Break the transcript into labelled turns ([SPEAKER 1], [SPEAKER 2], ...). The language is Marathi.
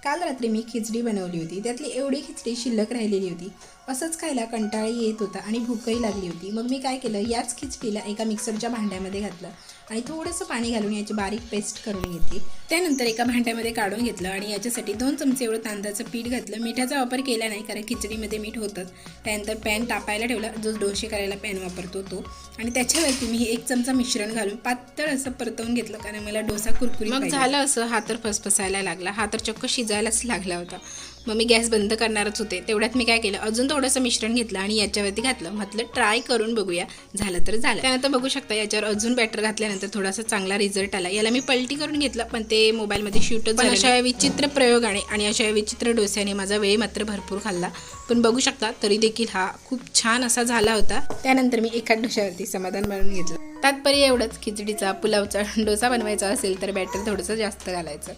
[SPEAKER 1] काल रात्री मी खिचडी बनवली होती, त्यातली एवढी खिचडी शिल्लक राहिलेली होती. असंच खायला कंटाळी येत होता आणि भूकही लागली होती. मग मी काय केलं, याच खिचडीला एका मिक्सरच्या भांड्यामध्ये घातलं आणि थोडंसं पाणी घालून याची बारीक पेस्ट करून घेतली. त्यानंतर एका भांड्यामध्ये काढून घेतलं आणि याच्यासाठी 2 चमचे एवढं तांदळाचं पीठ घातलं. मिठाचा वापर केला नाही कारण खिचडीमध्ये मीठ होतंच. त्यानंतर पॅन तापायला ठेवला, जो डोसे करायला पॅन वापरतो तो, आणि त्याच्यावरती मी 1 चमचा मिश्रण घालून पातळ असं परतवून घेतलं कारण मला डोसा कुरकुरीत पाहिजे. मग झालं असं, हा तर फसफसायला लागला, हा तर चक्क शिजायलाच लागला होता. मग मी गॅस बंद करणारच होते, तेवढ्यात मी काय केलं, अजून थोडंसं मिश्रण घेतलं आणि याच्यावरती घातलं. म्हटलं ट्राय करून बघूया, झालं तर झालं. त्यानंतर बघू शकता याच्यावर अजून बॅटर घातल्यानंतर थोडासा चांगला रिझल्ट आला. याला मी पलटी करून घेतलं पण ते मोबाईलमध्ये शूटच झालं. अशा विचित्र प्रयोगाने आणि अशा विचित्र डोस्याने माझा वेळ मात्र भरपूर खाल्ला, पण बघू शकता तरी देखील हा खूप छान असा झाला होता. त्यानंतर मी एका डोश्यावरती समाधान मानून घेतलं. तात्पर्य एवढंच, खिचडीचा पुलावचा डोसा बनवायचा असेल तर बॅटर थोडंसं जास्त घालायचं.